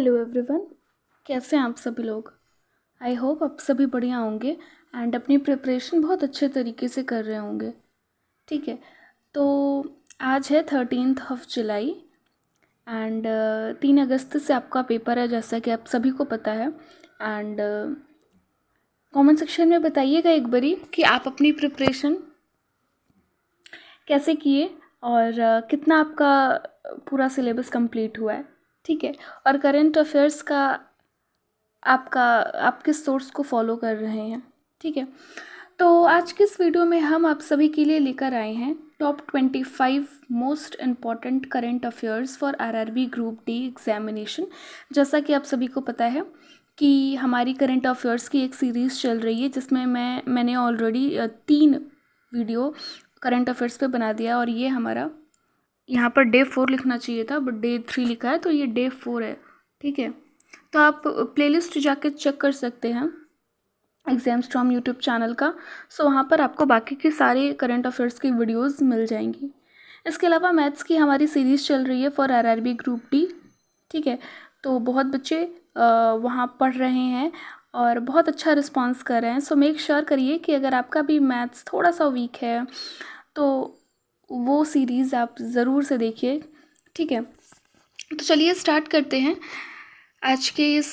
Hello everyone, कैसे हैं आप सभी लोग। आई होप आप सभी बढ़िया होंगे एंड अपनी प्रिपरेशन बहुत अच्छे तरीके से कर रहे होंगे। ठीक है, तो आज है 13 जुलाई एंड 3 अगस्त से आपका पेपर है, जैसा कि आप सभी को पता है। एंड कमेंट सेक्शन में बताइएगा एक बारी कि आप अपनी प्रिपरेशन कैसे किए और कितना आपका पूरा सिलेबस कंप्लीट हुआ है। ठीक है, और करंट अफेयर्स का आप किस सोर्स को फॉलो कर रहे हैं। ठीक है, तो आज की इस वीडियो में हम आप सभी के लिए लेकर आए हैं top 25 most important current affairs for RRB group D examination. जैसा कि आप सभी को पता है कि हमारी करंट अफेयर्स की एक सीरीज़ चल रही है, जिसमें मैंने ऑलरेडी 3 वीडियो करंट अफेयर्स पे बना दिया और ये हमारा यहाँ पर डे 4 लिखना चाहिए था बट डे 3 लिखा है, तो ये डे 4 है। ठीक है, तो आप प्लेलिस्ट जाके चेक कर सकते हैं एग्जामस्ट्रॉम यूट्यूब चैनल का। सो वहाँ पर आपको बाकी के सारे करंट अफेयर्स की वीडियोस मिल जाएंगी। इसके अलावा मैथ्स की हमारी सीरीज़ चल रही है फॉर आरआरबी ग्रुप डी। ठीक है, तो बहुत बच्चे वहाँ पढ़ रहे हैं और बहुत अच्छा रिस्पांस कर रहे हैं। सो मेक श्योर करिए कि अगर आपका भी मैथ्स थोड़ा सा वीक है तो वो सीरीज़ आप ज़रूर से देखिए। ठीक है, तो चलिए स्टार्ट करते हैं आज के इस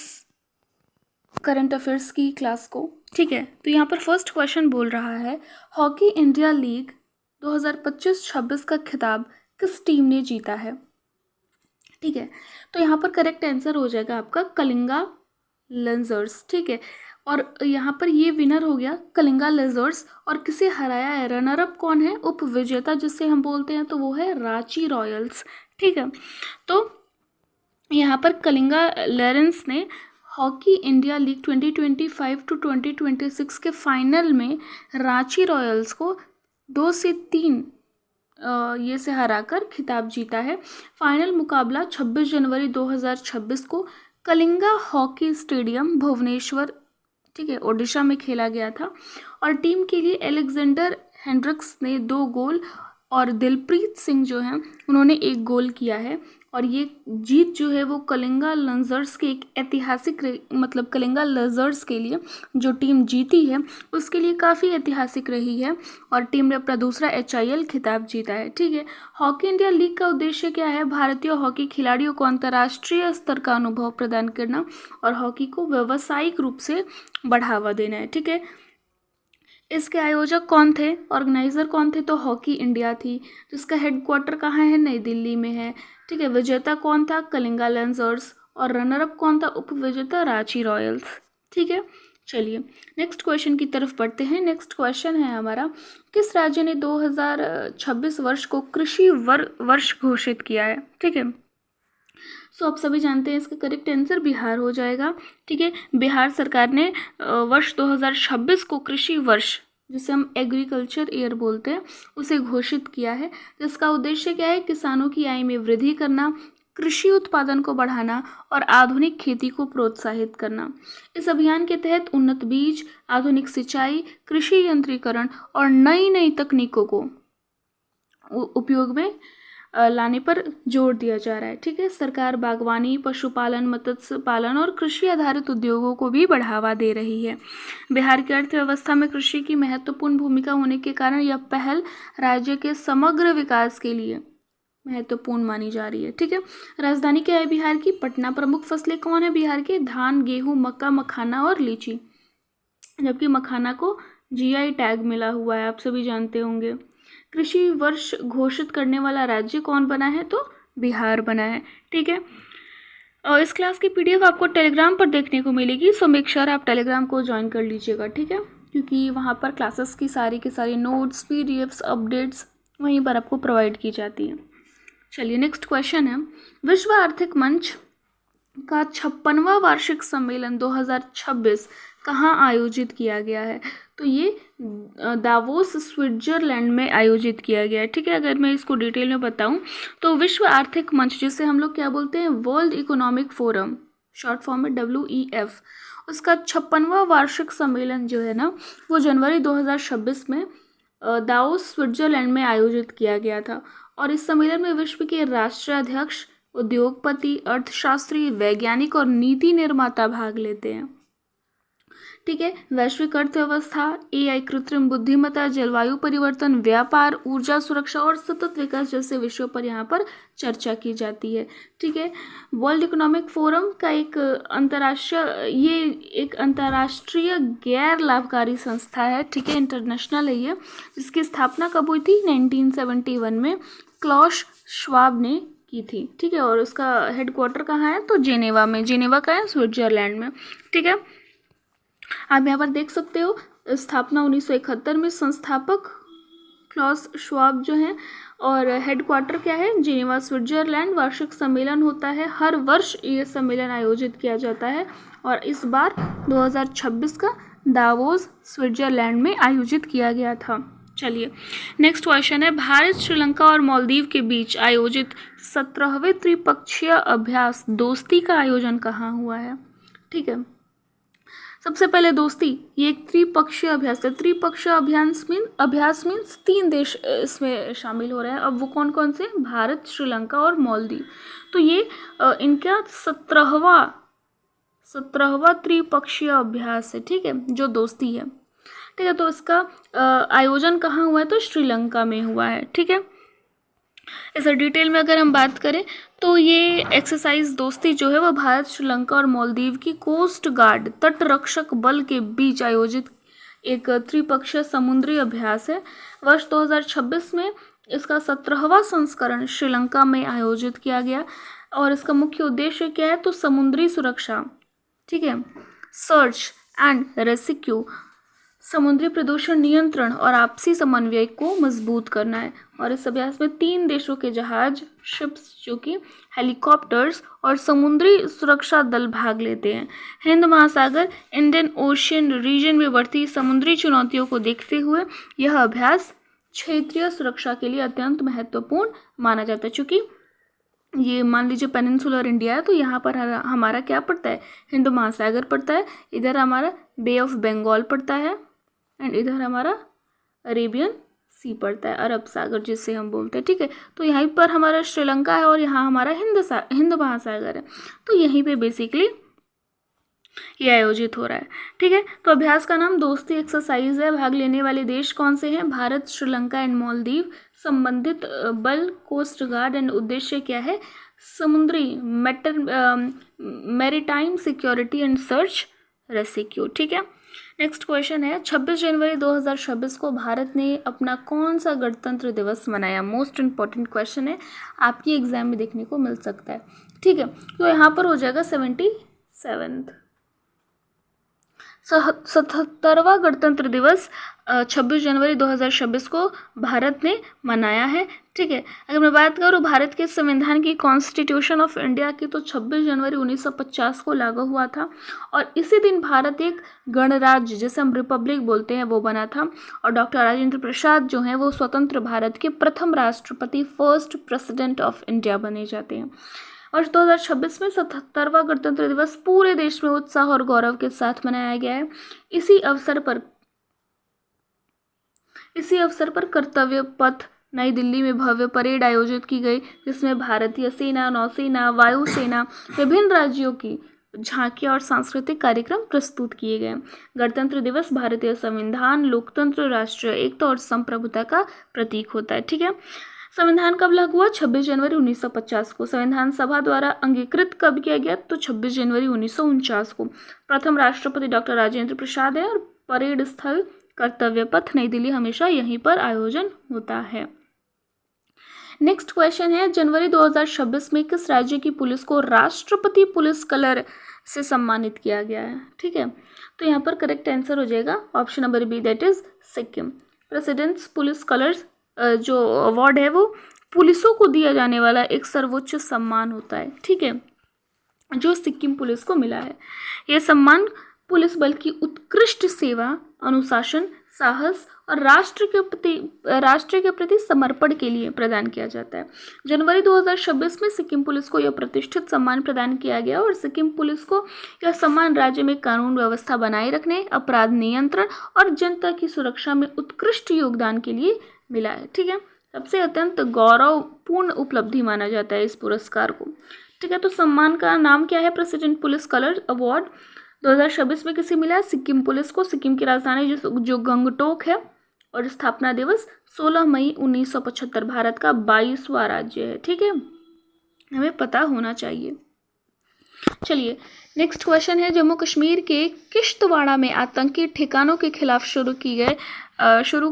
करंट अफेयर्स की क्लास को। ठीक है, तो यहाँ पर फर्स्ट क्वेश्चन बोल रहा है, हॉकी इंडिया लीग 2025-26 का खिताब किस टीम ने जीता है। ठीक है, तो यहाँ पर करेक्ट आंसर हो जाएगा आपका कलिंगा लेंजर्स। ठीक है, और यहाँ पर ये विनर हो गया कलिंगा लेजर्स। और किसे हराया है, रनर अप कौन है, उप विजेता जिसे हम बोलते हैं, तो वो है रांची रॉयल्स। ठीक है, तो यहाँ पर कलिंगा लेरेंस ने हॉकी इंडिया लीग 2025 टू 2026 के फाइनल में रांची रॉयल्स को 2-3 ये से हराकर खिताब जीता है। फाइनल मुकाबला 26 जनवरी 2026 को कलिंगा हॉकी स्टेडियम भुवनेश्वर, ठीक है, ओडिशा में खेला गया था। और टीम के लिए एलेक्जेंडर हेंड्रिक्स ने 2 गोल और दिलप्रीत सिंह जो हैं उन्होंने 1 गोल किया है। और ये जीत जो है वो कलिंगा लेंजर्स के एक ऐतिहासिक मतलब कलिंगा लेजर्स के लिए जो टीम जीती है उसके लिए काफ़ी ऐतिहासिक रही है और टीम ने अपना दूसरा HIL खिताब जीता है। ठीक है, हॉकी इंडिया लीग का उद्देश्य क्या है, भारतीय हॉकी खिलाड़ियों को अंतर्राष्ट्रीय स्तर का अनुभव प्रदान करना और हॉकी को व्यावसायिक रूप से बढ़ावा देना है। ठीक है, इसके आयोजक कौन थे, ऑर्गेनाइजर कौन थे, तो हॉकी इंडिया थी, जिसका हेडक्वार्टर कहाँ है, नई दिल्ली में है। ठीक है, विजेता कौन था, कलिंगा लेंजर्स, और रनर अप कौन था, उप विजेता रांची रॉयल्स। ठीक है, चलिए नेक्स्ट क्वेश्चन की तरफ बढ़ते हैं। नेक्स्ट क्वेश्चन है हमारा, किस राज्य ने 2026 वर्ष को कृषि वर्ष घोषित किया है। ठीक है, सो आप सभी जानते हैं इसका करेक्ट आंसर बिहार हो जाएगा। ठीक है, बिहार सरकार ने वर्ष 2026 को कृषि वर्ष, जिसे हम एग्रीकल्चर ईयर बोलते हैं, उसे घोषित किया है, जिसका उद्देश्य क्या है, किसानों की आय में वृद्धि करना, कृषि उत्पादन को बढ़ाना और आधुनिक खेती को प्रोत्साहित करना। इस अभियान के तहत उन्नत बीज, आधुनिक सिंचाई, कृषि यंत्रीकरण और नई नई तकनीकों को उपयोग में लाने पर जोर दिया जा रहा है। ठीक है, सरकार बागवानी, पशुपालन, मत्स्य पालन और कृषि आधारित उद्योगों को भी बढ़ावा दे रही है। बिहार की अर्थव्यवस्था में कृषि की महत्वपूर्ण भूमिका होने के कारण यह पहल राज्य के समग्र विकास के लिए महत्वपूर्ण मानी जा रही है। ठीक है, राजधानी क्या है बिहार की, पटना। प्रमुख फसलें कौन है बिहार के, धान, गेहूँ, मक्का, मखाना और लीची, जबकि मखाना को GI टैग मिला हुआ है, आप सभी जानते होंगे। कृषि वर्ष घोषित करने वाला राज्य कौन बना है, तो बिहार बना है। ठीक है, और इस क्लास की PDF आपको टेलीग्राम पर देखने को मिलेगी, सो मेक श्योर आप टेलीग्राम को ज्वाइन कर लीजिएगा। ठीक है, क्योंकि वहाँ पर क्लासेस की सारी नोट्स, PDFs, अपडेट्स वहीं पर आपको प्रोवाइड की जाती है। चलिए नेक्स्ट क्वेश्चन है, विश्व आर्थिक मंच का 56वां वार्षिक सम्मेलन 2026 कहाँ आयोजित किया गया है, तो ये दावोस स्विट्जरलैंड में आयोजित किया गया है। ठीक है, अगर मैं इसको डिटेल में बताऊं तो विश्व आर्थिक मंच, जिसे हम लोग क्या बोलते हैं, world economic forum, short form में WEF, उसका 56वां वार्षिक सम्मेलन जो है ना वो जनवरी 2026 में दावोस स्विट्जरलैंड में आयोजित किया गया था। और इस सम्मेलन में विश्व के राष्ट्राध्यक्ष, उद्योगपति, अर्थशास्त्री, वैज्ञानिक और नीति निर्माता भाग लेते हैं। ठीक है, वैश्विक अर्थव्यवस्था, एआई, कृत्रिम बुद्धिमत्ता, जलवायु परिवर्तन, व्यापार, ऊर्जा सुरक्षा और सतत विकास जैसे विषयों पर यहाँ पर चर्चा की जाती है। ठीक है, वर्ल्ड इकोनॉमिक फोरम का एक अंतर्राष्ट्रीय गैर लाभकारी संस्था है। ठीक है, इंटरनेशनल है ये, जिसकी स्थापना कब हुई थी? 1971 में क्लॉस श्वाब ने की थी। ठीक है, और उसका हेडक्वार्टर कहाँ है? तो जेनेवा में। जेनेवा का है? स्विट्जरलैंड में। ठीक है, आप यहाँ पर देख सकते हो, स्थापना 1971 में, संस्थापक क्लॉस श्वाब जो हैं, और हेडक्वार्टर क्या है? Geneva, Switzerland. वार्षिक सम्मेलन होता है, हर वर्ष ये सम्मेलन आयोजित किया जाता है, और इस बार 2026 का दावोस स्विट्जरलैंड में आयोजित किया गया था। चलिए, नेक्स्ट क्वेश्चन है, भारत, श्रीलंका और मालदीव के बीच आयोजित 17वें त्रिपक्षीय अभ्यास दोस्ती का आयोजन कहाँ हुआ है? ठीक है, सबसे पहले दोस्ती, ये एक त्रिपक्षीय अभ्यास है। त्रिपक्षीय अभ्यास मीन्स 3 देश इसमें शामिल हो रहे हैं। अब वो कौन कौन से? भारत, श्रीलंका और मालदीव। तो ये इनका 17वां त्रिपक्षीय अभ्यास है। ठीक है, जो दोस्ती है। ठीक है, तो इसका आयोजन कहाँ हुआ है? तो श्रीलंका में हुआ है। ठीक है, इसे डिटेल में अगर हम बात करें तो ये एक्सरसाइज दोस्ती जो है वो भारत, श्रीलंका और मालदीव की कोस्ट गार्ड तटरक्षक बल के बीच आयोजित एक त्रिपक्षीय समुद्री अभ्यास है। वर्ष 2026 में इसका 17वां संस्करण श्रीलंका में आयोजित किया गया, और इसका मुख्य उद्देश्य क्या है? तो समुद्री सुरक्षा, ठीक है, सर्च एंड रेस्क्यू, समुद्री प्रदूषण नियंत्रण और आपसी समन्वय को मजबूत करना है। और इस अभ्यास में 3 देशों के जहाज, शिप्स जो कि हेलीकॉप्टर्स और समुद्री सुरक्षा दल भाग लेते हैं। हिंद महासागर, इंडियन ओशियन रीजन में बढ़ती समुद्री चुनौतियों को देखते हुए यह अभ्यास क्षेत्रीय सुरक्षा के लिए अत्यंत महत्वपूर्ण माना जाता है। चूँकि ये मान लीजिए पेनिनसुलर इंडिया है, तो यहाँ पर हमारा क्या पड़ता है? हिंद महासागर पड़ता है, इधर हमारा बे ऑफ बंगाल पड़ता है, एंड इधर हमारा अरेबियन सी पड़ता है, अरब सागर जिसे हम बोलते हैं। ठीक है, तो यहीं पर हमारा श्रीलंका है और यहाँ हमारा हिंद महासागर है। तो यहीं पे बेसिकली ये आयोजित हो रहा है। ठीक है, तो अभ्यास का नाम दोस्ती एक्सरसाइज है। भाग लेने वाले देश कौन से हैं? भारत, श्रीलंका एंड मालदीव। संबंधित बल कोस्ट गार्ड, एंड उद्देश्य क्या है? समुद्री maritime security and search rescue. ठीक है, नेक्स्ट क्वेश्चन है, 26 जनवरी 2026 को भारत ने अपना कौन सा गणतंत्र दिवस मनाया? मोस्ट इम्पॉर्टेंट क्वेश्चन है, आपकी एग्जाम में देखने को मिल सकता है। ठीक है, तो यहाँ पर हो जाएगा 77वां गणतंत्र दिवस 26 जनवरी 2026 को भारत ने मनाया है। ठीक है, अगर मैं बात करूँ भारत के संविधान की, कॉन्स्टिट्यूशन ऑफ इंडिया की, तो 26 जनवरी 1950 को लागू हुआ था, और इसी दिन भारत एक गणराज्य, जैसे हम रिपब्लिक बोलते हैं, वो बना था। और डॉक्टर राजेंद्र प्रसाद जो हैं वो स्वतंत्र भारत के प्रथम राष्ट्रपति, फर्स्ट प्रेसिडेंट ऑफ इंडिया बने जाते हैं। वर्ष 2026 में 77वां गणतंत्र दिवस पूरे देश में उत्साह और गौरव के साथ मनाया गया है। इसी अवसर पर कर्तव्य पथ नई दिल्ली में भव्य परेड आयोजित की गई, जिसमें भारतीय सेना, नौसेना, वायुसेना, विभिन्न राज्यों की झांकियां और सांस्कृतिक कार्यक्रम प्रस्तुत किए गए। गणतंत्र दिवस भारतीय संविधान, लोकतंत्र, राष्ट्रीय एकता और संप्रभुता का प्रतीक होता है। ठीक है, संविधान कब लागू हुआ? 26 जनवरी 1950 को। संविधान सभा द्वारा अंगीकृत कब किया गया? तो 26 जनवरी 1949 को। प्रथम राष्ट्रपति डॉक्टर राजेंद्र प्रसाद है, और परेड स्थल कर्तव्य पथ नई दिल्ली हमेशा यहीं पर आयोजन होता है। नेक्स्ट क्वेश्चन है, जनवरी 2026 में किस राज्य की पुलिस को राष्ट्रपति पुलिस कलर से सम्मानित किया गया है? ठीक है, तो यहाँ पर करेक्ट आंसर हो जाएगा option number B, that is Sikkim. President's police colours जो अवार्ड है वो पुलिसों को दिया जाने वाला एक सर्वोच्च सम्मान होता है। ठीक है, जो सिक्किम पुलिस को मिला है। यह सम्मान पुलिस बल की उत्कृष्ट सेवा, अनुशासन, साहस और राष्ट्र के प्रति समर्पण के लिए प्रदान किया जाता है। जनवरी 2026 में सिक्किम पुलिस को यह प्रतिष्ठित सम्मान प्रदान किया गया, और सिक्किम पुलिस को यह सम्मान राज्य में कानून व्यवस्था बनाए रखने, अपराध नियंत्रण और जनता की सुरक्षा में उत्कृष्ट योगदान के लिए मिला है। ठीक है, सबसे अत्यंत गौरवपूर्ण उपलब्धि माना जाता है इस पुरस्कार को। ठीक है, तो सम्मान का नाम क्या है? प्रेसिडेंट पुलिस कलर अवार्ड 2026 में किसे मिला? सिक्किम पुलिस को। सिक्किम की राजधानी जो गंगटोक है, और स्थापना दिवस 16 मई 1975, भारत का 22वां राज्य है। ठीक है, हमें पता होना चाहिए। चलिए नेक्स्ट क्वेश्चन है, जम्मू कश्मीर के किश्तवाड़ा में आतंकी ठिकानों के खिलाफ शुरू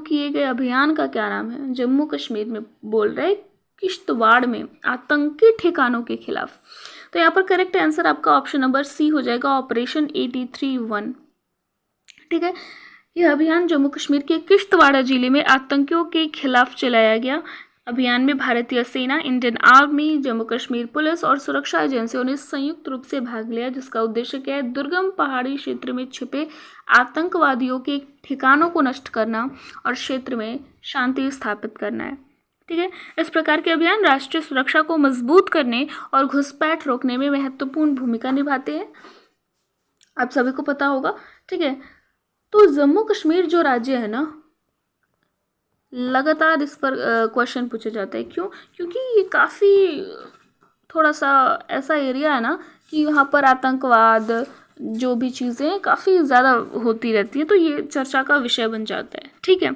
किए गए अभियान का क्या नाम है? जम्मू कश्मीर में बोल रहे किश्तवाड़ में आतंकी ठिकानों के खिलाफ। तो यहाँ पर करेक्ट आंसर आपका ऑप्शन नंबर सी हो जाएगा, ऑपरेशन 83-1। ठीक है, यह अभियान जम्मू कश्मीर के किश्तवाड़ा जिले में आतंकियों के खिलाफ चलाया गया। अभियान में भारतीय सेना, Indian army, Jammu Kashmir police और सुरक्षा एजेंसियों ने संयुक्त रूप से भाग लिया, जिसका उद्देश्य क्या है? दुर्गम पहाड़ी क्षेत्र में छिपे आतंकवादियों के ठिकानों को नष्ट करना और क्षेत्र में शांति स्थापित करना है। ठीक है, इस प्रकार के अभियान राष्ट्रीय सुरक्षा को मजबूत करने और घुसपैठ रोकने में महत्वपूर्ण भूमिका निभाते हैं, आप सभी को पता होगा। ठीक है, तो जम्मू कश्मीर जो राज्य है ना, लगातार इस पर क्वेश्चन पूछे जाते हैं। क्यों? क्योंकि ये काफ़ी थोड़ा सा ऐसा एरिया है ना कि वहाँ पर आतंकवाद जो भी चीज़ें काफ़ी ज़्यादा होती रहती हैं, तो ये चर्चा का विषय बन जाता है। ठीक है,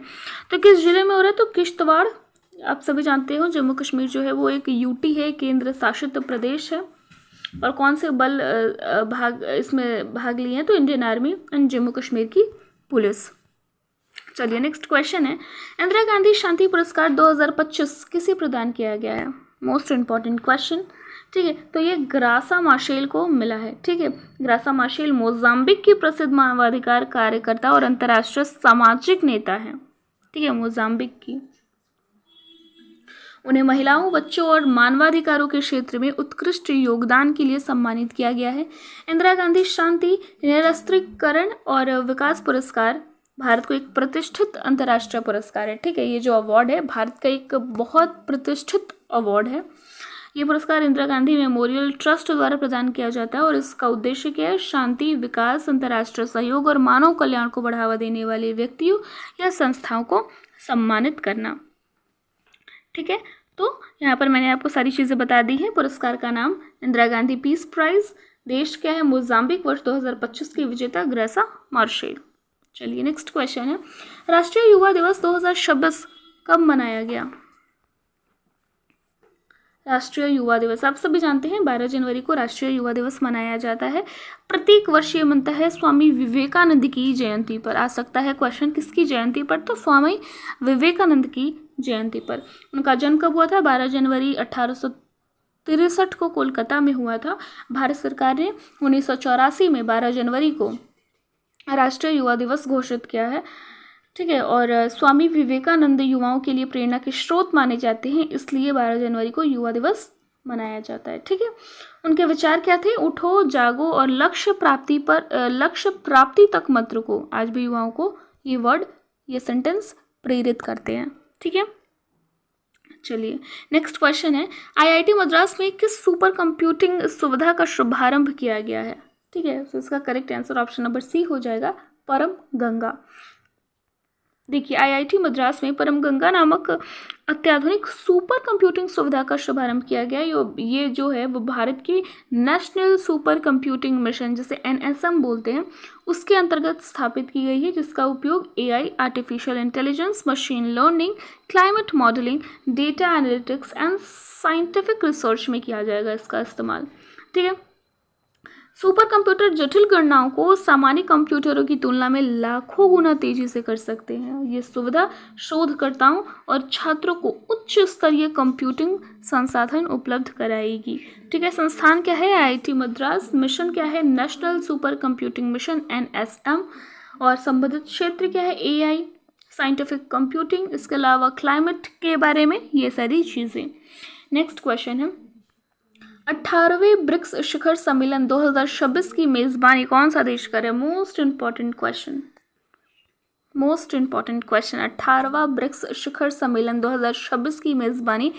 तो किस जिले में हो रहा है? तो किश्तवाड़, आप सभी जानते हो जम्मू कश्मीर जो है वो एक यूटी है, केंद्र शासित प्रदेश है। और कौन से बल इसमें भाग लिए हैं? तो Indian army and Jammu Kashmir की पुलिस। चलिए नेक्स्ट क्वेश्चन है, इंदिरा गांधी शांति पुरस्कार 2025 किसे प्रदान किया गया है? Most important question. ठीक है, तो ये ग्रासा माशेल को मिला है। ठीक है, ग्रासा माशेल मोजाम्बिक की प्रसिद्ध मानवाधिकार कार्यकर्ता और अंतर्राष्ट्रीय सामाजिक नेता है। ठीक है, मोजाम्बिक की। उन्हें महिलाओं, बच्चों और मानवाधिकारों के क्षेत्र में उत्कृष्ट योगदान के लिए सम्मानित किया गया है। इंदिरा गांधी शांति, निरस्त्रीकरण और विकास पुरस्कार भारत को एक प्रतिष्ठित अंतर्राष्ट्रीय पुरस्कार है। ठीक है, ये जो अवार्ड है भारत का एक बहुत प्रतिष्ठित अवार्ड है। ये पुरस्कार इंदिरा गांधी मेमोरियल ट्रस्ट द्वारा प्रदान किया जाता है और इसका उद्देश्य क्या है? शांति, विकास, अंतर्राष्ट्रीय सहयोग और मानव कल्याण को बढ़ावा देने वाले व्यक्तियों या संस्थाओं को सम्मानित करना। ठीक है, तो यहाँ पर मैंने आपको सारी चीज़ें बता दी हैं। पुरस्कार का नाम इंदिरा गांधी पीस प्राइज, देश क्या है? मोजाम्बिक, वर्ष 2025 की विजेता ग्रेसा मार्शेल। चलिए नेक्स्ट क्वेश्चन है, राष्ट्रीय युवा दिवस 2026 कब मनाया गया? राष्ट्रीय युवा दिवस आप सभी जानते हैं 12 जनवरी को राष्ट्रीय युवा दिवस मनाया जाता है। प्रत्येक वर्ष ये मनता है स्वामी विवेकानंद की जयंती पर। आ सकता है क्वेश्चन किसकी जयंती पर? तो स्वामी विवेकानंद की जयंती पर। उनका जन्म कब हुआ था? 12 जनवरी 1863 को कोलकाता में हुआ था। भारत सरकार ने 1984 में 12 जनवरी को राष्ट्रीय युवा दिवस घोषित किया है। ठीक है, और स्वामी विवेकानंद युवाओं के लिए प्रेरणा के स्रोत माने जाते हैं, इसलिए 12 जनवरी को युवा दिवस मनाया जाता है। ठीक है, उनके विचार क्या थे? उठो, जागो और लक्ष्य प्राप्ति तक मत रुको। आज भी युवाओं को ये सेंटेंस प्रेरित करते हैं। ठीक है, चलिए नेक्स्ट क्वेश्चन है, आईआईटी मद्रास में किस सुपर कंप्यूटिंग सुविधा का शुभारंभ किया गया है? ठीक है, तो इसका correct answer option number C हो जाएगा, परम गंगा। देखिए, आईआईटी मद्रास में परम गंगा नामक अत्याधुनिक सुपर कंप्यूटिंग सुविधा का शुभारंभ किया गया। ये जो है वो भारत की नेशनल सुपर कंप्यूटिंग मिशन, जिसे NSM बोलते हैं, उसके अंतर्गत स्थापित की गई है, जिसका उपयोग AI, artificial intelligence, machine learning, climate modelling, data analytics and scientific research में किया जाएगा इसका इस्तेमाल। ठीक है, सुपर कंप्यूटर जटिल गणनाओं को सामान्य कंप्यूटरों की तुलना में लाखों गुना तेजी से कर सकते हैं। ये सुविधा शोधकर्ताओं और छात्रों को उच्च स्तरीय कंप्यूटिंग संसाधन उपलब्ध कराएगी। ठीक है, संस्थान क्या है? आईआईटी मद्रास। मिशन क्या है? National super computing mission NSM। और संबंधित क्षेत्र क्या है? AI, साइंटिफिक कंप्यूटिंग, इसके अलावा क्लाइमेट के बारे में, ये सारी चीज़ें। नेक्स्ट क्वेश्चन है, 18वें ब्रिक्स शिखर सम्मेलन 2026 की मेजबानी कौन सा देश कर रहा है? Most important question. 18वां ब्रिक्स शिखर सम्मेलन 2026 की मेजबानी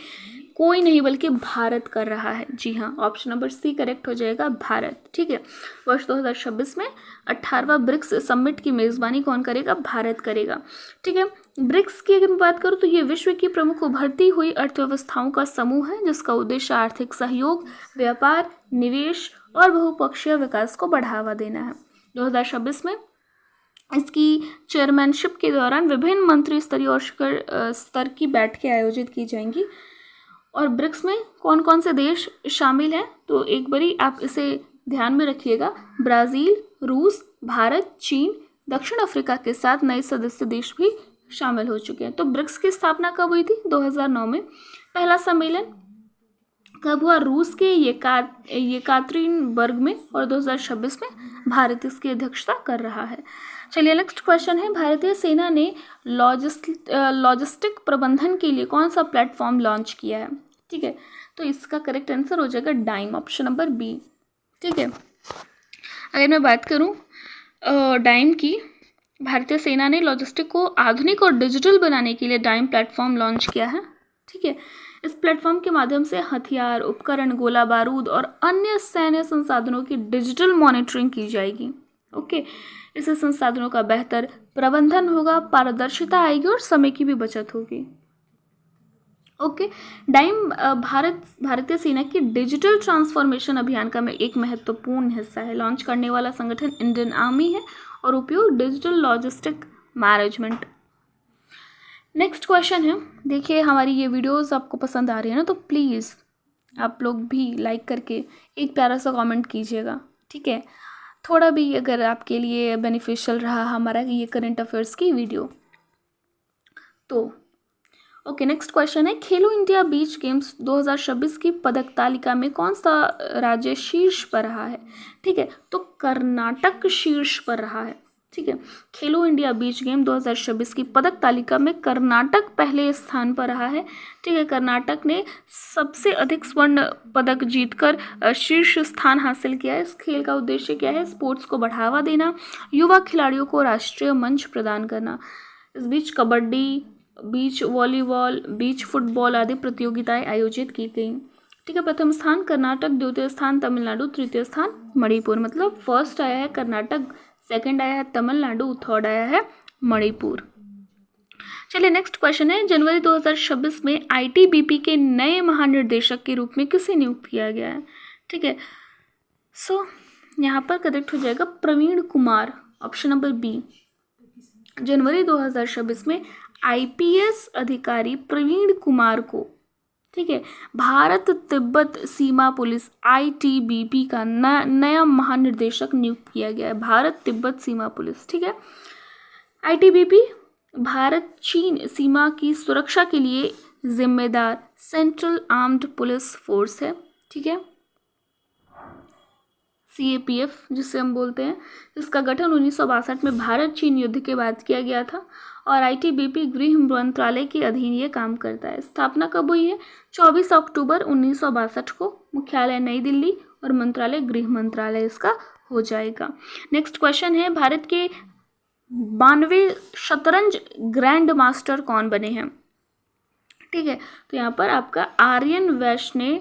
कोई नहीं बल्कि भारत कर रहा है। जी हाँ, ऑप्शन नंबर सी करेक्ट हो जाएगा, भारत। ठीक है, वर्ष 2026 में 18वां ब्रिक्स समिट की मेज़बानी कौन करेगा? भारत करेगा। ठीक है, ब्रिक्स की अगर मैं बात करूँ तो ये विश्व की प्रमुख उभरती हुई अर्थव्यवस्थाओं का समूह है जिसका उद्देश्य आर्थिक सहयोग, व्यापार, निवेश और बहुपक्षीय विकास को बढ़ावा देना है। 2026 में इसकी चेयरमैनशिप के दौरान विभिन्न मंत्री स्तरीय और शिखर स्तर की बैठकें आयोजित की जाएंगी। और ब्रिक्स में कौन कौन से देश शामिल हैं? तो एक बारी आप इसे ध्यान में रखिएगा, ब्राज़ील, रूस, भारत, चीन, दक्षिण अफ्रीका के साथ नए सदस्य देश भी शामिल हो चुके हैं। तो ब्रिक्स की स्थापना कब हुई थी? 2009 में। पहला सम्मेलन कब हुआ? रूस के येकातेरिनबर्ग में, और 2026 में भारत इसकी अध्यक्षता कर रहा है। चलिए नेक्स्ट क्वेश्चन है, भारतीय सेना ने लॉजिस्टिक प्रबंधन के लिए कौन सा प्लेटफॉर्म लॉन्च किया है? ठीक है, तो इसका करेक्ट आंसर हो जाएगा डाइम, ऑप्शन नंबर बी। ठीक है, अगर मैं बात करूं डाइम की, भारतीय सेना ने लॉजिस्टिक को आधुनिक और डिजिटल बनाने के लिए डाइम प्लेटफॉर्म लॉन्च किया है। ठीक है, इस प्लेटफॉर्म के माध्यम से हथियार, उपकरण, गोला बारूद और अन्य सैन्य संसाधनों की डिजिटल मॉनिटरिंग की जाएगी। ओके, इससे संसाधनों का बेहतर प्रबंधन होगा, पारदर्शिता आएगी और समय की भी बचत होगी। ओके, डाइम भारतीय सेना की डिजिटल ट्रांसफॉर्मेशन अभियान का एक महत्वपूर्ण हिस्सा है। लॉन्च करने वाला संगठन इंडियन आर्मी है और उपयोग digital logistic management. Next question है, देखिए हमारी ये वीडियोस आपको पसंद आ रही है ना, तो प्लीज़ आप लोग भी लाइक करके एक प्यारा सा कमेंट कीजिएगा। ठीक है, थोड़ा भी अगर आपके लिए बेनिफिशियल रहा हमारा ये करंट अफेयर्स की वीडियो तो। ओके, नेक्स्ट क्वेश्चन है, खेलो इंडिया बीच गेम्स 2026 की पदक तालिका में कौन सा राज्य शीर्ष पर रहा है? ठीक है, तो कर्नाटक शीर्ष पर रहा है। ठीक है, खेलो इंडिया बीच गेम 2026 की पदक तालिका में कर्नाटक पहले स्थान पर रहा है। ठीक है, कर्नाटक ने सबसे अधिक स्वर्ण पदक जीतकर शीर्ष स्थान हासिल किया है। इस खेल का उद्देश्य क्या है? स्पोर्ट्स को बढ़ावा देना, युवा खिलाड़ियों को राष्ट्रीय मंच प्रदान करना। इस बीच कबड्डी, बीच वॉलीबॉल, बीच फुटबॉल आदि प्रतियोगिताएं आयोजित की गई। ठीक है, प्रथम स्थान कर्नाटक, द्वितीय स्थान तमिलनाडु, तृतीय स्थान मणिपुर। मतलब फर्स्ट आया है कर्नाटक, सेकंड आया है तमिलनाडु, थर्ड आया है मणिपुर। चलिए नेक्स्ट क्वेश्चन है, जनवरी 2026 में आईटीबीपी के नए महानिर्देशक के रूप में किसे नियुक्त किया गया है? ठीक है, सो यहाँ पर करेक्ट हो जाएगा Praveen Kumar, option number B. जनवरी 2026 में आईपीएस अधिकारी प्रवीण कुमार को, ठीक है, भारत तिब्बत सीमा पुलिस आईटीबीपी का नया महानिर्देशक नियुक्त किया गया है। भारत तिब्बत सीमा पुलिस। ठीक है, आईटीबीपी भारत चीन सीमा की सुरक्षा के लिए जिम्मेदार सेंट्रल आर्म्ड पुलिस फोर्स है। ठीक है, सीएपीएफ जिसे हम बोलते हैं, इसका गठन 1962 में भारत चीन युद्ध के बाद किया गया था और आईटीबीपी गृह मंत्रालय के अधीन ये काम करता है। स्थापना कब हुई है? 24 अक्टूबर 1962 को। मुख्यालय नई दिल्ली और मंत्रालय गृह मंत्रालय इसका हो जाएगा। नेक्स्ट क्वेश्चन है, भारत के 92वें शतरंज ग्रैंड मास्टर कौन बने हैं? ठीक है, तो यहाँ पर आपका आर्यन वैष्णव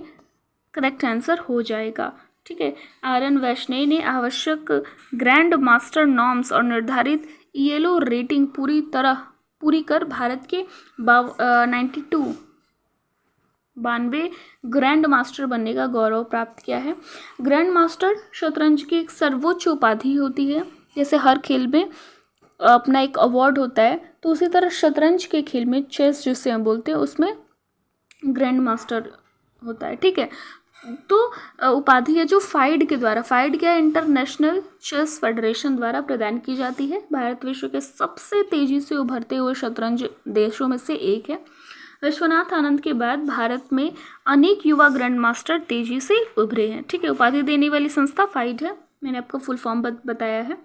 करेक्ट आंसर हो जाएगा। ठीक है, आर्यन वैष्णव ने आवश्यक ग्रैंड मास्टर नॉर्म्स और निर्धारित येलो रेटिंग पूरी कर भारत के 92 ग्रैंड मास्टर बनने का गौरव प्राप्त किया है। ग्रैंड मास्टर शतरंज की एक सर्वोच्च उपाधि होती है। जैसे हर खेल में अपना एक अवार्ड होता है, तो उसी तरह शतरंज के खेल में चेस जिसे हम बोलते हैं उसमें ग्रैंड मास्टर होता है। ठीक है, तो उपाधि है जो फाइड क्या इंटरनेशनल चेस फेडरेशन द्वारा प्रदान की जाती है। भारत विश्व के सबसे तेजी से उभरते हुए शतरंज देशों में से एक है। विश्वनाथ आनंद के बाद भारत में अनेक युवा ग्रैंड मास्टर तेजी से उभरे हैं। ठीक है, उपाधि देने वाली संस्था फाइड है, मैंने आपको फुल फॉर्म बताया है।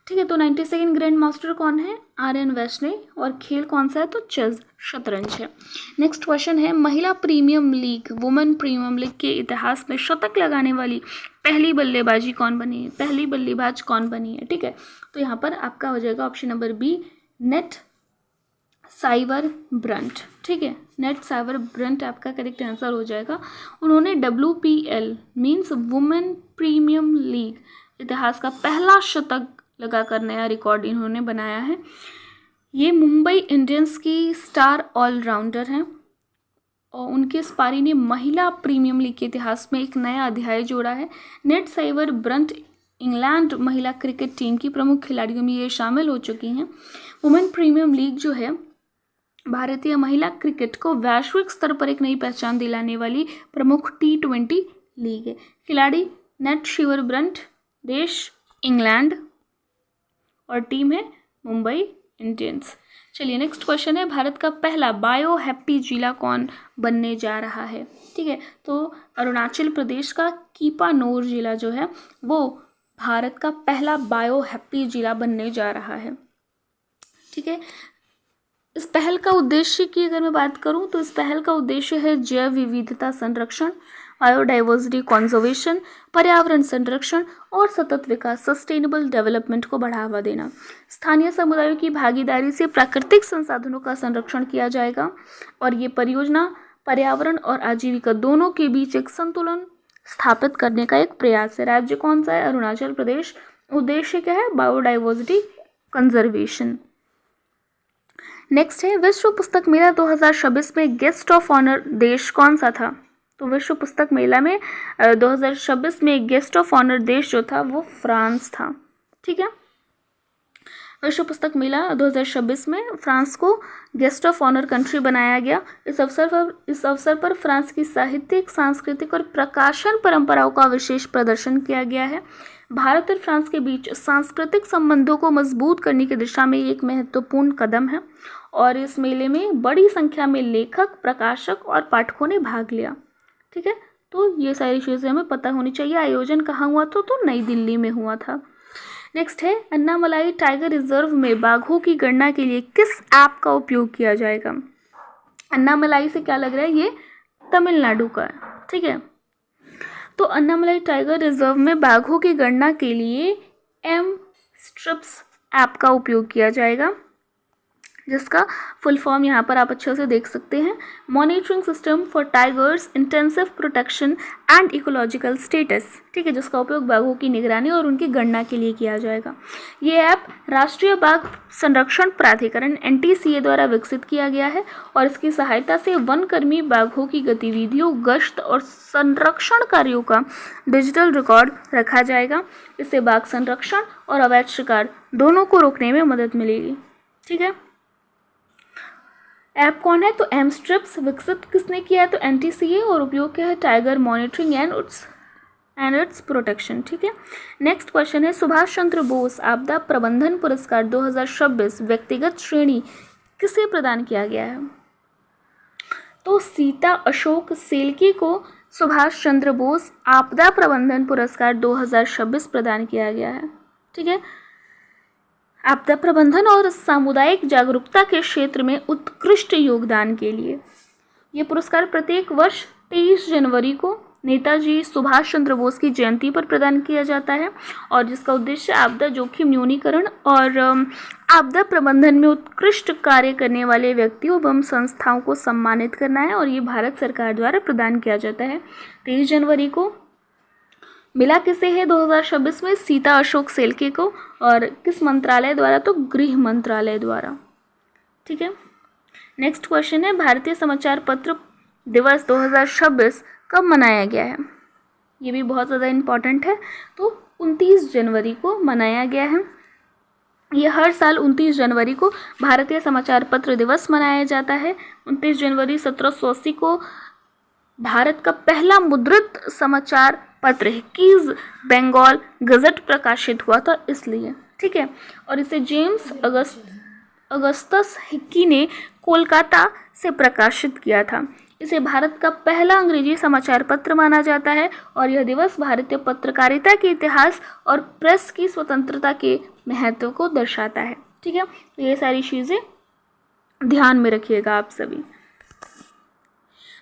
ठीक है, तो 92 ग्रैंड मास्टर कौन है? आर्यन वैष्णव। और खेल कौन सा है? तो चेस शतरंज है। नेक्स्ट क्वेश्चन है, महिला premium league women premium league के इतिहास में शतक लगाने वाली पहली बल्लेबाज कौन बनी है? ठीक है, तो यहाँ पर आपका हो जाएगा option number B, Nat Sciver Brunt, ठीक है, नेट साइवर ब्रंट आपका करेक्ट आंसर हो जाएगा। उन्होंने WPL means women premium league इतिहास का पहला शतक लगाकर नया रिकॉर्ड इन्होंने बनाया है। ये मुंबई इंडियंस की स्टार ऑलराउंडर हैं और उनके इस पारी ने महिला प्रीमियम लीग के इतिहास में एक नया अध्याय जोड़ा है। नेट साइवर ब्रंट इंग्लैंड महिला क्रिकेट टीम की प्रमुख खिलाड़ियों में ये शामिल हो चुकी हैं। वुमेन प्रीमियम लीग जो है भारतीय महिला क्रिकेट को वैश्विक स्तर पर एक नई पहचान दिलाने वाली प्रमुख T20 लीग है। खिलाड़ी नेट साइवर ब्रंट, देश इंग्लैंड और टीम है मुंबई इंडियंस। चलिए नेक्स्ट क्वेश्चन है, भारत का पहला बायो हैप्पी जिला कौन बनने जा रहा है? ठीक है, तो अरुणाचल प्रदेश का कीपानोर जिला जो है वो भारत का पहला बायो हैप्पी जिला बनने जा रहा है। ठीक है, इस पहल का उद्देश्य की अगर मैं बात करूं तो इस पहल का उद्देश्य है जैव विविधता संरक्षण, बायोडाइवर्सिटी कंजर्वेशन, पर्यावरण संरक्षण और सतत विकास सस्टेनेबल डेवलपमेंट को बढ़ावा देना। स्थानीय समुदायों की भागीदारी से प्राकृतिक संसाधनों का संरक्षण किया जाएगा और ये परियोजना पर्यावरण और आजीविका दोनों के बीच एक संतुलन स्थापित करने का एक प्रयास है। राज्य कौन सा है? अरुणाचल प्रदेश। उद्देश्य क्या है? Biodiversity conservation. नेक्स्ट है, विश्व पुस्तक मेला 2026 में गेस्ट ऑफ ऑनर देश कौन सा था? तो विश्व पुस्तक मेला में 2026 में गेस्ट ऑफ ऑनर देश जो था वो फ्रांस था। ठीक है, विश्व पुस्तक मेला 2026 में फ्रांस को गेस्ट ऑफ ऑनर कंट्री बनाया गया। इस अवसर पर फ्रांस की साहित्यिक, सांस्कृतिक और प्रकाशन परंपराओं का विशेष प्रदर्शन किया गया है। भारत और फ्रांस के बीच सांस्कृतिक संबंधों को मजबूत करने की दिशा में एक महत्वपूर्ण कदम है और इस मेले में बड़ी संख्या में लेखक, प्रकाशक और पाठकों ने भाग लिया। ठीक है, तो ये सारी चीज़ें हमें पता होनी चाहिए। आयोजन कहाँ हुआ था? तो नई दिल्ली में हुआ था। नेक्स्ट है, अन्नामलाई टाइगर रिजर्व में बाघों की गणना के लिए किस ऐप का उपयोग किया जाएगा? अन्नामलाई से क्या लग रहा है? ये तमिलनाडु का है। ठीक है, तो अन्नामलाई टाइगर रिजर्व में बाघों की गणना के लिए M-STRIPS ऐप का उपयोग किया जाएगा, जिसका फुल फॉर्म यहाँ पर आप अच्छे से देख सकते हैं, monitoring system for tigers intensive protection and ecological status. ठीक है, जिसका उपयोग बाघों की निगरानी और उनकी गणना के लिए किया जाएगा। ये ऐप राष्ट्रीय बाघ संरक्षण प्राधिकरण NTCA द्वारा विकसित किया गया है और इसकी सहायता से वनकर्मी बाघों की गतिविधियों, गश्त और संरक्षण कार्यों का डिजिटल रिकॉर्ड रखा जाएगा। इससे बाघ संरक्षण और अवैध शिकार दोनों को रोकने में मदद मिलेगी। ठीक है, ऐप कौन है? तो M-STRIPS विकसित किसने किया है? तो NTCA और उपयोग क्या है? Tiger monitoring and it's protection. ठीक है, नेक्स्ट क्वेश्चन है, सुभाष चंद्र बोस आपदा प्रबंधन पुरस्कार 2026 व्यक्तिगत श्रेणी किसे प्रदान किया गया है? तो सीता अशोक सेल्की को सुभाष चंद्र बोस आपदा प्रबंधन पुरस्कार 2026 प्रदान किया गया है। ठीक है, आपदा प्रबंधन और सामुदायिक जागरूकता के क्षेत्र में उत्कृष्ट योगदान के लिए ये पुरस्कार प्रत्येक वर्ष 23 जनवरी को नेताजी सुभाष चंद्र बोस की जयंती पर प्रदान किया जाता है और जिसका उद्देश्य आपदा जोखिम न्यूनीकरण और आपदा प्रबंधन में उत्कृष्ट कार्य करने वाले व्यक्तियों एवं संस्थाओं को सम्मानित करना है और ये भारत सरकार द्वारा प्रदान किया जाता है। 23 जनवरी को मिला किसे है 2026 में? सीता अशोक सेल्के को। और किस मंत्रालय द्वारा? तो गृह मंत्रालय द्वारा। ठीक है, नेक्स्ट क्वेश्चन है, भारतीय समाचार पत्र दिवस 2026 कब मनाया गया है? ये भी बहुत ज़्यादा इम्पॉर्टेंट है। तो 29 जनवरी को मनाया गया है। ये हर साल 29 जनवरी को भारतीय समाचार पत्र दिवस मनाया जाता है। 29 जनवरी 1780 को भारत का पहला मुद्रित समाचार पत्र हिकीज बंगाल गजट प्रकाशित हुआ था इसलिए। ठीक है, और इसे जेम्स अगस्तस हिक्की ने कोलकाता से प्रकाशित किया था। इसे भारत का पहला अंग्रेजी समाचार पत्र माना जाता है और यह दिवस भारतीय पत्रकारिता के इतिहास और प्रेस की स्वतंत्रता के महत्व को दर्शाता है। ठीक है, तो ये सारी चीज़ें ध्यान में रखिएगा आप सभी।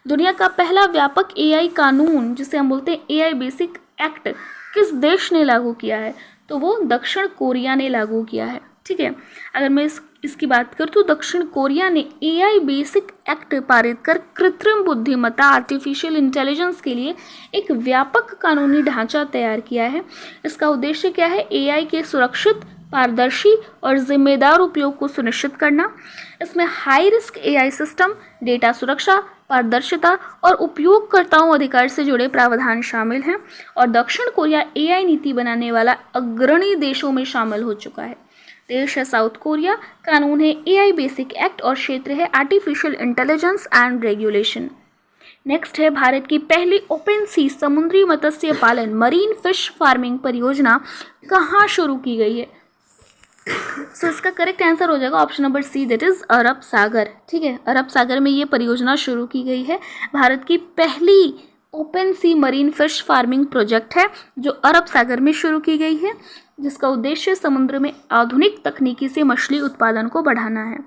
दुनिया का पहला व्यापक AI कानून जिसे हम बोलते हैं AI बेसिक एक्ट किस देश ने लागू किया है? तो वो दक्षिण कोरिया ने लागू किया है। ठीक है। अगर मैं इसकी बात करूँ तो दक्षिण कोरिया ने AI बेसिक एक्ट पारित कर कृत्रिम बुद्धिमत्ता आर्टिफिशियल इंटेलिजेंस के लिए एक व्यापक कानूनी ढांचा तैयार किया है। इसका उद्देश्य क्या है? AI के सुरक्षित, पारदर्शी और जिम्मेदार उपयोग को सुनिश्चित करना। इसमें high risk AI system, data सुरक्षा, पारदर्शिता और उपयोगकर्ताओं अधिकार से जुड़े प्रावधान शामिल हैं और दक्षिण कोरिया AI नीति बनाने वाला अग्रणी देशों में शामिल हो चुका है। देश है साउथ कोरिया, कानून है AI बेसिक एक्ट और क्षेत्र है artificial intelligence and regulation. Next है भारत की पहली ओपन सी समुद्री मत्स्य पालन मरीन फिश फार्मिंग परियोजना कहाँ शुरू की गई है? सो इसका करेक्ट आंसर हो जाएगा option number C, that is Arab Sagar. ठीक है, अरब सागर में ये परियोजना शुरू की गई है। भारत की पहली ओपन सी मरीन फिश फार्मिंग प्रोजेक्ट है जो अरब सागर में शुरू की गई है, जिसका उद्देश्य समुद्र में आधुनिक तकनीकी से मछली उत्पादन को बढ़ाना है।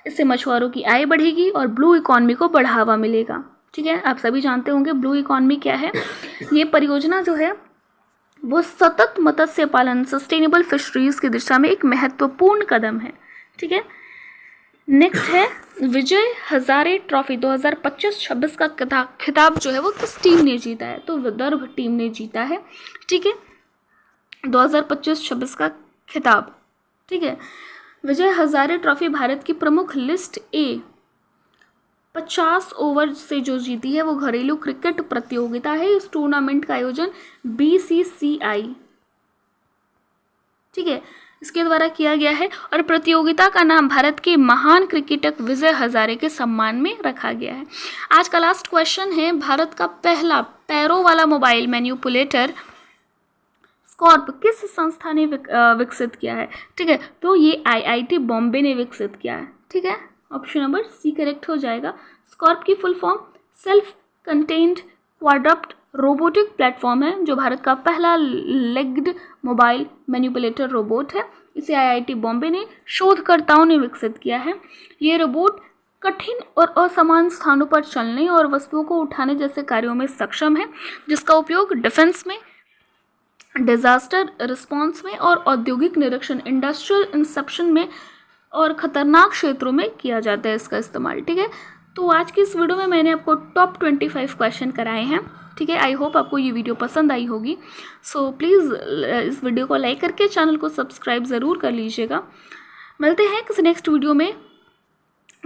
इससे मछुआरों की आय बढ़ेगी और ब्लू इकॉनमी को बढ़ावा मिलेगा। ठीक है, आप सभी जानते होंगे ब्लू इकॉनमी क्या है। ये परियोजना जो है वो सतत मत्स्य पालन सस्टेनेबल फिशरीज की दिशा में एक महत्वपूर्ण कदम है। ठीक है, नेक्स्ट है विजय हजारे ट्रॉफी 2025-26 का खिताब जो है वो किस टीम ने जीता है? तो विदर्भ टीम ने जीता है। ठीक है, 2025-26 का खिताब। ठीक है, विजय हजारे ट्रॉफी भारत की प्रमुख लिस्ट ए 50 ओवर से जो जीती है वो घरेलू क्रिकेट प्रतियोगिता है। इस टूर्नामेंट का आयोजन BCCI, ठीक है, इसके द्वारा किया गया है और प्रतियोगिता का नाम भारत के महान क्रिकेटर विजय हजारे के सम्मान में रखा गया है। आज का लास्ट क्वेश्चन है, भारत का पहला पैरों वाला मोबाइल मैनिपुलेटर स्कॉर्प किस संस्था ने विकसित किया है? ठीक है, तो ये IIT बॉम्बे ने विकसित किया है। ठीक है, ऑप्शन नंबर सी करेक्ट हो जाएगा। स्कॉर्प की full form self contained quadruped robotic platform है जो भारत का पहला लेग्ड मोबाइल मैनिपुलेटर रोबोट है। इसे IIT बॉम्बे ने शोधकर्ताओं ने विकसित किया है। ये रोबोट कठिन और असमान स्थानों पर चलने और वस्तुओं को उठाने जैसे कार्यों में सक्षम है, जिसका उपयोग डिफेंस में, डिजास्टर रिस्पॉन्स में और औद्योगिक निरीक्षण इंडस्ट्रियल इंसेप्शन में और खतरनाक क्षेत्रों में किया जाता है इसका इस्तेमाल। ठीक है, तो आज की इस वीडियो में मैंने आपको टॉप 25 क्वेश्चन कराए हैं। ठीक है, आई होप आपको ये वीडियो पसंद आई होगी। सो प्लीज़ इस वीडियो को लाइक करके चैनल को सब्सक्राइब ज़रूर कर लीजिएगा। मिलते हैं किसी नेक्स्ट वीडियो में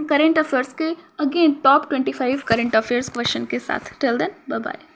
करेंट अफेयर्स के again top 25 current affairs question के साथ। Till then bye bye.